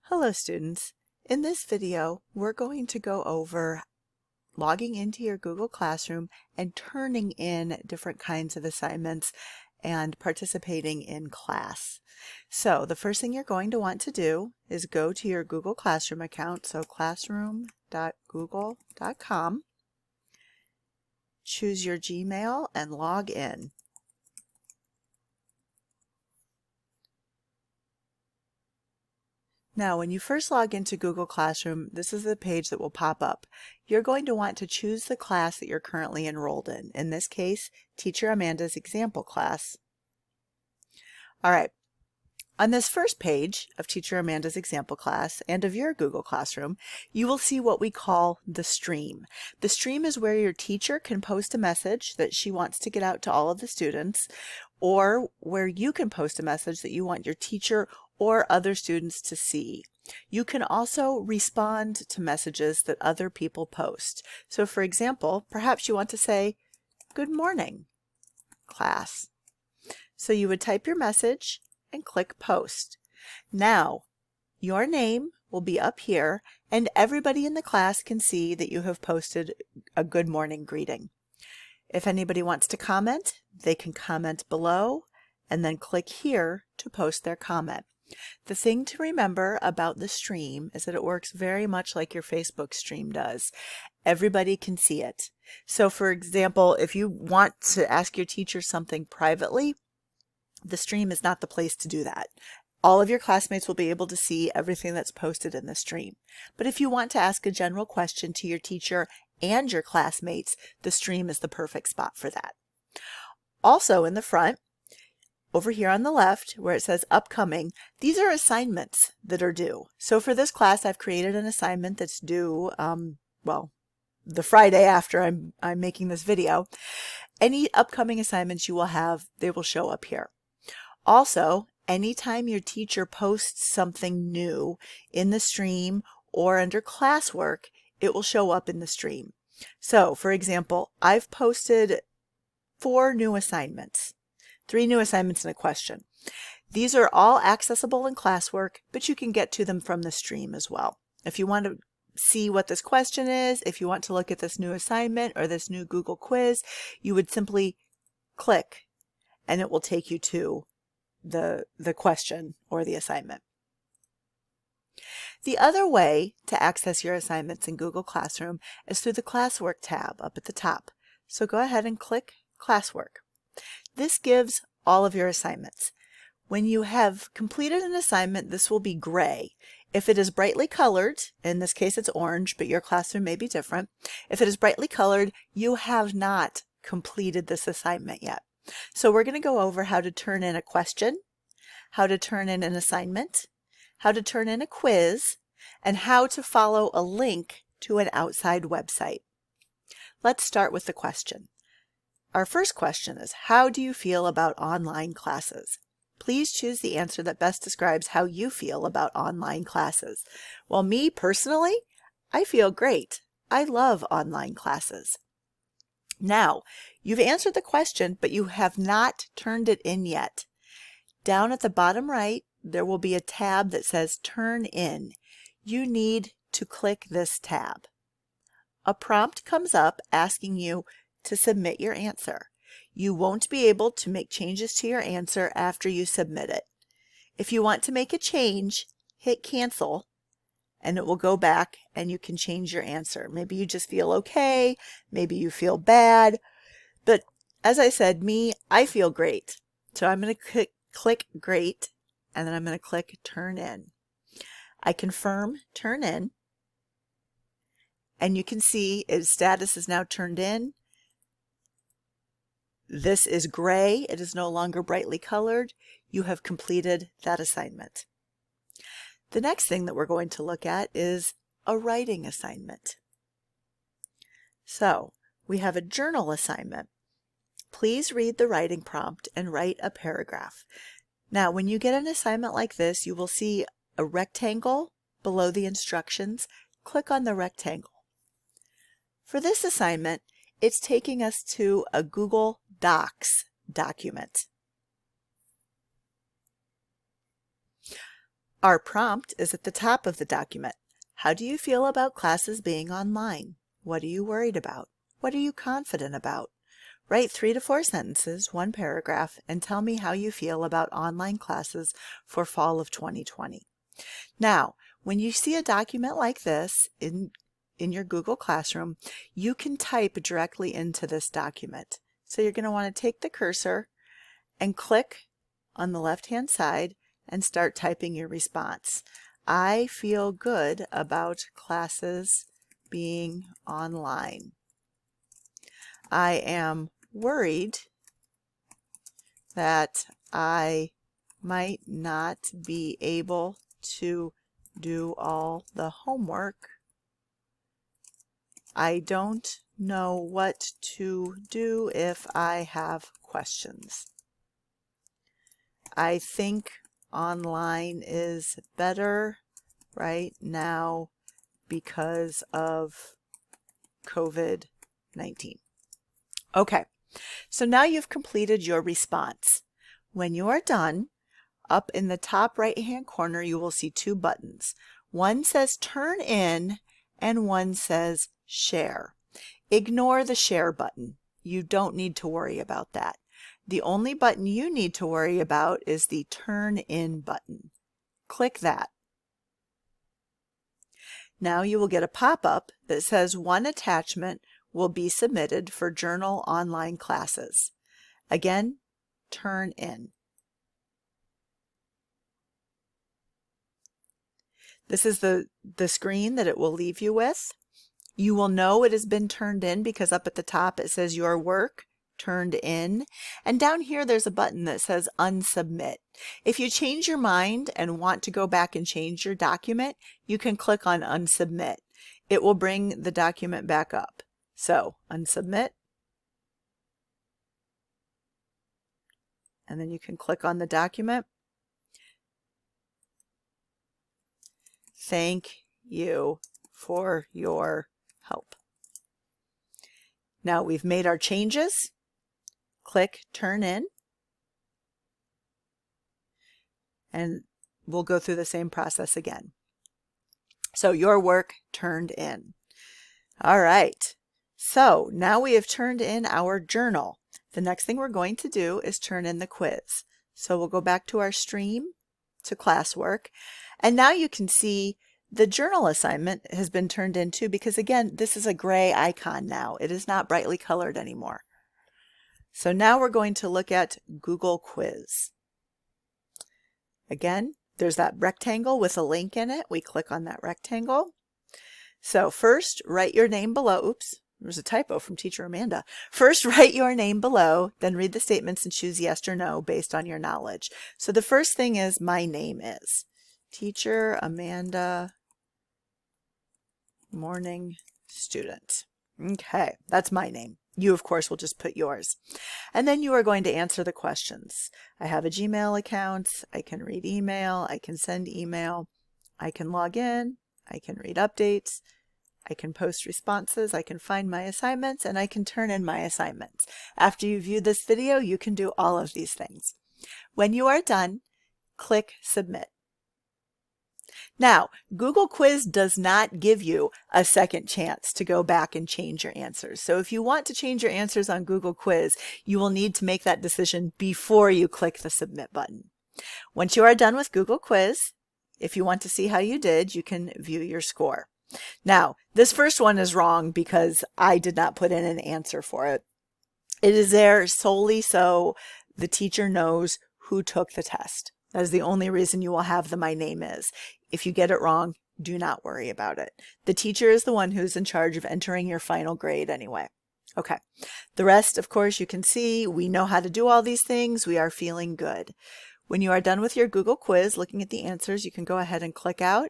Hello students. In this video, we're going to go over logging into your Google Classroom and turning in different kinds of assignments and participating in class. So the first thing you're going to want to do is go to your Google Classroom account, so classroom.google.com, choose your Gmail and log in. Now, when you first log into Google Classroom, this is the page that will pop up. You're going to want to choose the class that you're currently enrolled in. In this case, Teacher Amanda's example class. All right. On this first page of Teacher Amanda's example class and of your Google Classroom, you will see what we call the stream. The stream is where your teacher can post a message that she wants to get out to all of the students, or where you can post a message that you want your teacher or other students to see. You can also respond to messages that other people post. So for example, perhaps you want to say, "Good morning, class." So you would type your message and click post. Now, your name will be up here and everybody in the class can see that you have posted a good morning greeting. If anybody wants to comment, they can comment below and then click here to post their comment. The thing to remember about the stream is that it works very much like your Facebook stream does. Everybody can see it. So for example, if you want to ask your teacher something privately, the stream is not the place to do that. All of your classmates will be able to see everything that's posted in the stream. But if you want to ask a general question to your teacher and your classmates, the stream is the perfect spot for that. Also in the front, over here on the left, where it says upcoming, these are assignments that are due. So for this class, I've created an assignment that's due, well, the Friday after I'm making this video. Any upcoming assignments you will have, they will show up here. Also, anytime your teacher posts something new in the stream or under classwork, it will show up in the stream. So, for example, I've posted 4 new assignments. 3 new assignments and a question. These are all accessible in classwork, but you can get to them from the stream as well. If you want to see what this question is, if you want to look at this new assignment or this new Google quiz, you would simply click and it will take you to the question or the assignment. The other way to access your assignments in Google Classroom is through the Classwork tab up at the top. So go ahead and click Classwork. This gives all of your assignments. When you have completed an assignment, this will be gray. If it is brightly colored, in this case it's orange, but your classroom may be different. If it is brightly colored, you have not completed this assignment yet. So we're going to go over how to turn in a question, how to turn in an assignment, how to turn in a quiz, and how to follow a link to an outside website. Let's start with the question. Our first question is, how do you feel about online classes? Please choose the answer that best describes how you feel about online classes. Well, me personally, I feel great. I love online classes. Now, you've answered the question, but you have not turned it in yet. Down at the bottom right, there will be a tab that says Turn In. You need to click this tab. A prompt comes up asking you to submit your answer. You won't be able to make changes to your answer after you submit it. If you want to make a change, hit cancel and it will go back and you can change your answer. Maybe you just feel okay, maybe you feel bad, but as I said, I feel great. So I'm going to click great and then I'm going to click turn in. I confirm turn in and you can see its status is now turned in. This is gray. It is no longer brightly colored. You have completed that assignment. The next thing that we're going to look at is a writing assignment. So we have a journal assignment. Please read the writing prompt and write a paragraph. Now, when you get an assignment like this, you will see a rectangle below the instructions. Click on the rectangle. For this assignment, it's taking us to a Google Docs document. Our prompt is at the top of the document. How do you feel about classes being online? What are you worried about? What are you confident about? Write 3 to 4 sentences, 1 paragraph, and tell me how you feel about online classes for fall of 2020. Now, when you see a document like this in your Google Classroom, you can type directly into this document. So you're going to want to take the cursor and click on the left-hand side and start typing your response. I feel good about classes being online. I am worried that I might not be able to do all the homework. I don't know what to do if I have questions. I think online is better right now because of COVID-19. Okay, so now you've completed your response. When you are done, up in the top right-hand corner, you will see 2 buttons. One says Turn In and one says Share. Ignore the Share button. You don't need to worry about that. The only button you need to worry about is the Turn In button. Click that. Now you will get a pop-up that says one attachment will be submitted for Journal online classes. Again, Turn In. This is the screen that it will leave you with. You will know it has been turned in because up at the top it says Your Work Turned In, and down here there's a button that says Unsubmit. If you change your mind and want to go back and change your document, you can click on Unsubmit. It will bring the document back up. So Unsubmit, and then you can click on the document. Thank you for your help. Now we've made our changes. Click Turn In, and we'll go through the same process again. So Your Work Turned In. All right, so now we have turned in our journal. The next thing we're going to do is turn in the quiz. So we'll go back to our stream, to classwork, and now you can see the journal assignment has been turned in too, because again, this is a gray icon now. It is not brightly colored anymore. So now we're going to look at Google Quiz. Again, there's that rectangle with a link in it. We click on that rectangle. So first, write your name below. Oops, there's a typo from Teacher Amanda. First, write your name below, then read the statements and choose yes or no based on your knowledge. So the first thing is my name is Teacher Amanda, morning student. Okay, that's my name. You, of course, will just put yours. And then you are going to answer the questions. I have a Gmail account. I can read email. I can send email. I can log in. I can read updates. I can post responses. I can find my assignments, and I can turn in my assignments. After you view this video, you can do all of these things. When you are done, click Submit. Now, Google Quiz does not give you a second chance to go back and change your answers. So if you want to change your answers on Google Quiz, you will need to make that decision before you click the Submit button. Once you are done with Google Quiz, if you want to see how you did, you can view your score. Now, this first one is wrong because I did not put in an answer for it. It is there solely so the teacher knows who took the test. That is the only reason you will have the My Name Is. If you get it wrong, do not worry about it. The teacher is the one who's in charge of entering your final grade anyway. Okay. The rest, of course, you can see we know how to do all these things. We are feeling good. When you are done with your Google Quiz, looking at the answers, you can go ahead and click out.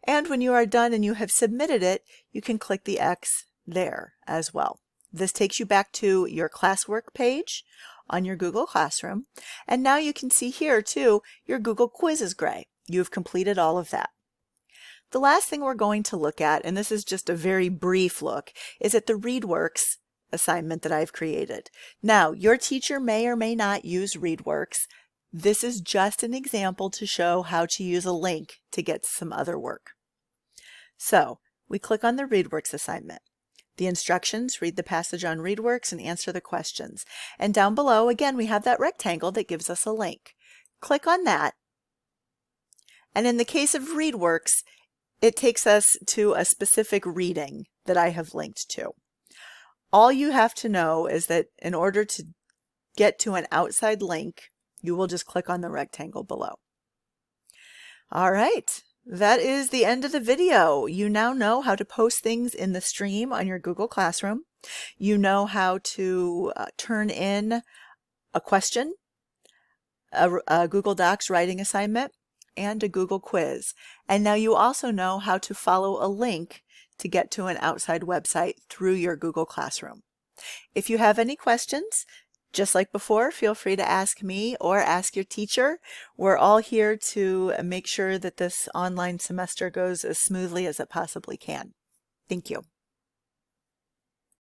And when you are done and you have submitted it, you can click the X there as well. This takes you back to your classwork page on your Google Classroom. And now you can see here too, your Google Quiz is gray. You've completed all of that. The last thing we're going to look at, and this is just a very brief look, is at the ReadWorks assignment that I've created. Now, your teacher may or may not use ReadWorks. This is just an example to show how to use a link to get some other work. So we click on the ReadWorks assignment. The instructions: read the passage on ReadWorks and answer the questions. And down below, again, we have that rectangle that gives us a link. Click on that. And in the case of ReadWorks, it takes us to a specific reading that I have linked to. All you have to know is that in order to get to an outside link, you will just click on the rectangle below. All right, that is the end of the video. You now know how to post things in the stream on your Google Classroom. You know how to turn in a question, a Google Docs writing assignment, and a Google quiz. And now you also know how to follow a link to get to an outside website through your Google Classroom. If you have any questions, just like before, feel free to ask me or ask your teacher. We're all here to make sure that this online semester goes as smoothly as it possibly can. Thank you.